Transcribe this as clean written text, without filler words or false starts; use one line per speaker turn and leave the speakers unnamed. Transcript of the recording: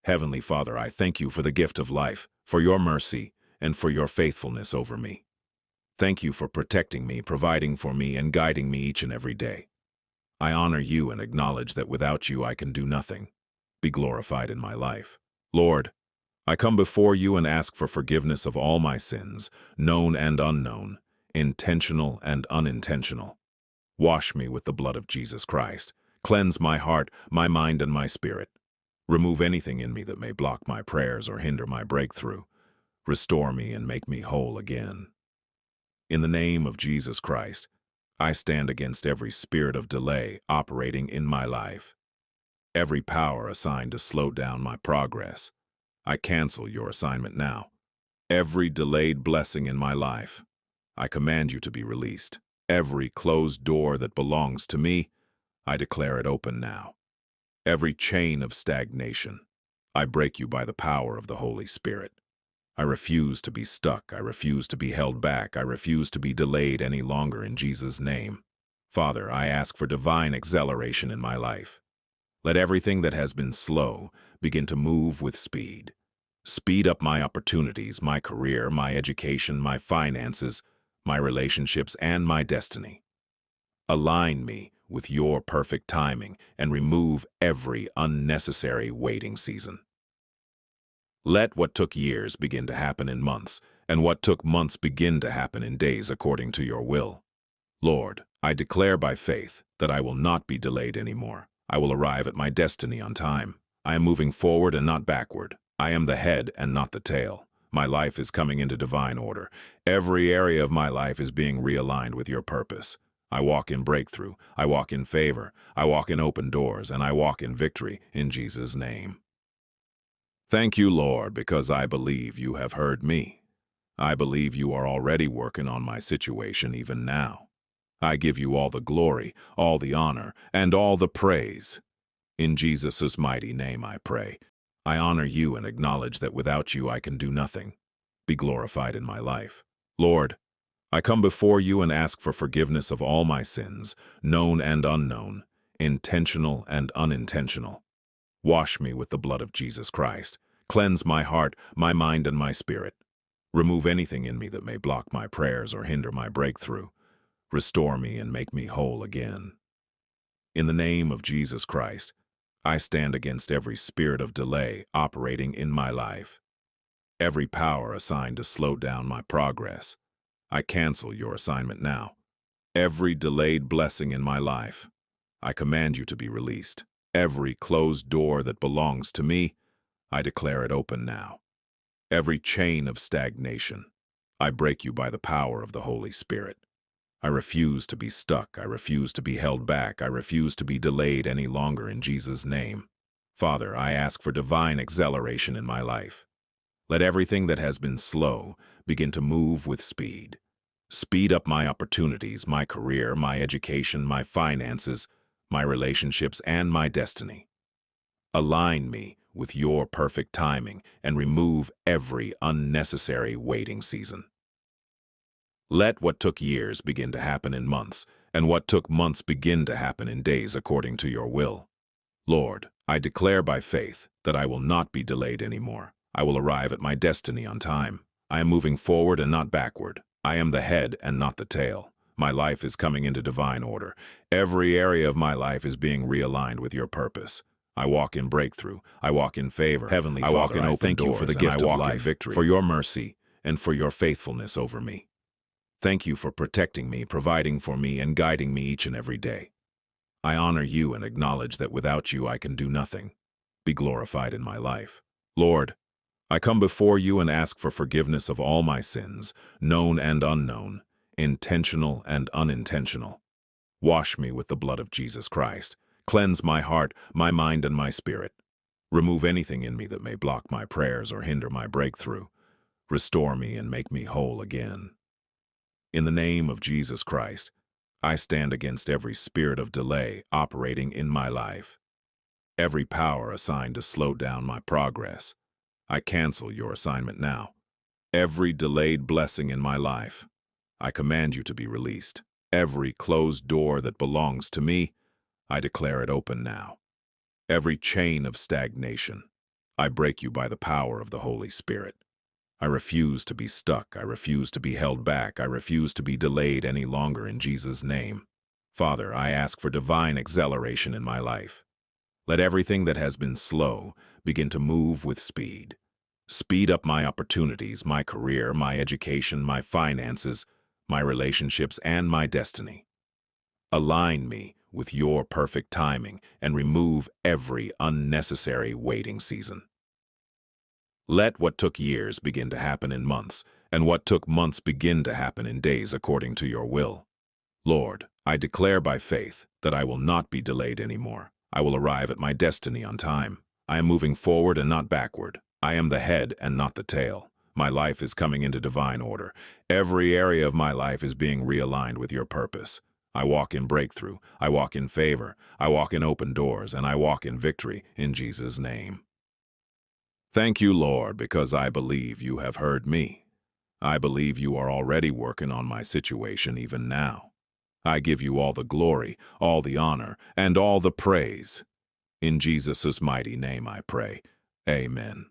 Heavenly Father, I thank you for the gift of life, for your mercy, and for your faithfulness over me. Thank you for protecting me, providing for me, and guiding me each and every day. I honor you and acknowledge that without you I can do nothing. Be glorified in my life. Lord, I come before you and ask for forgiveness of all my sins, known and unknown, intentional and unintentional. Wash me with the blood of Jesus Christ. Cleanse my heart, my mind, and my spirit. Remove anything in me that may block my prayers or hinder my breakthrough. Restore me and make me whole again. In the name of Jesus Christ, I stand against every spirit of delay operating in my life. Every power assigned to slow down my progress. I cancel your assignment now. Every delayed blessing in my life, I command you to be released. Every closed door that belongs to me, I declare it open now. Every chain of stagnation, I break you by the power of the Holy Spirit. I refuse to be stuck. I refuse to be held back. I refuse to be delayed any longer in Jesus' name. Father, I ask for divine acceleration in my life. Let everything that has been slow begin to move with speed. Speed up my opportunities, my career, my education, my finances, my relationships, and my destiny. Align me with your perfect timing and remove every unnecessary waiting season. Let what took years begin to happen in months, and what took months begin to happen in days according to your will. Lord, I declare by faith that I will not be delayed anymore. I will arrive at my destiny on time. I am moving forward and not backward. I am the head and not the tail. My life is coming into divine order. Every area of my life is being realigned with your purpose. I walk in breakthrough. I walk in favor. I walk in open doors, and I walk in victory in Jesus' name. Thank you, Lord, because I believe you have heard me. I believe you are already working on my situation even now. I give you all the glory, all the honor, and all the praise. In Jesus' mighty name I pray. I honor you and acknowledge that without you I can do nothing. Be glorified in my life. Lord, I come before you and ask for forgiveness of all my sins, known and unknown, intentional and unintentional. Wash me with the blood of Jesus Christ. Cleanse my heart, my mind, and my spirit. Remove anything in me that may block my prayers or hinder my breakthrough. Restore me and make me whole again. In the name of Jesus Christ, I stand against every spirit of delay operating in my life. Every power assigned to slow down my progress, I cancel your assignment now. Every delayed blessing in my life, I command you to be released. Every closed door that belongs to me, I declare it open now. Every chain of stagnation, I break you by the power of the Holy Spirit. I refuse to be stuck. I refuse to be held back. I refuse to be delayed any longer in Jesus' name. Father, I ask for divine acceleration in my life. Let everything that has been slow begin to move with speed. Speed up my opportunities, my career, my education, my finances, my relationships, and my destiny. Align me with your perfect timing and remove every unnecessary waiting season. Let what took years begin to happen in months, and what took months begin to happen in days according to your will. Lord, I declare by faith that I will not be delayed anymore. I will arrive at my destiny on time. I am moving forward and not backward. I am the head and not the tail. My life is coming into divine order. Every area of my life is being realigned with your purpose. I walk in breakthrough. I walk in favor. Heavenly Father, I walk in open doors, for the gift of life, victory, for your mercy, and for your faithfulness over me. Thank you for protecting me, providing for me, and guiding me each and every day. I honor you and acknowledge that without you I can do nothing. Be glorified in my life. Lord, I come before you and ask for forgiveness of all my sins, known and unknown, intentional and unintentional. Wash me with the blood of Jesus Christ. Cleanse my heart, my mind, and my spirit. Remove anything in me that may block my prayers or hinder my breakthrough. Restore me and make me whole again. In the name of Jesus Christ, I stand against every spirit of delay operating in my life. Every power assigned to slow down my progress, I cancel your assignment now. Every delayed blessing in my life, I command you to be released. Every closed door that belongs to me, I declare it open now. Every chain of stagnation, I break you by the power of the Holy Spirit. I refuse to be stuck. I refuse to be held back. I refuse to be delayed any longer in Jesus' name. Father, I ask for divine acceleration in my life. Let everything that has been slow begin to move with speed. Speed up my opportunities, my career, my education, my finances, my relationships, and my destiny. Align me with your perfect timing and remove every unnecessary waiting season. Let what took years begin to happen in months, and what took months begin to happen in days according to your will. Lord, I declare by faith that I will not be delayed anymore. I will arrive at my destiny on time. I am moving forward and not backward. I am the head and not the tail. My life is coming into divine order. Every area of my life is being realigned with your purpose. I walk in breakthrough. I walk in favor. I walk in open doors, and I walk in victory in Jesus' name. Thank you, Lord, because I believe you have heard me. I believe you are already working on my situation even now. I give you all the glory, all the honor, and all the praise. In Jesus' mighty name I pray. Amen.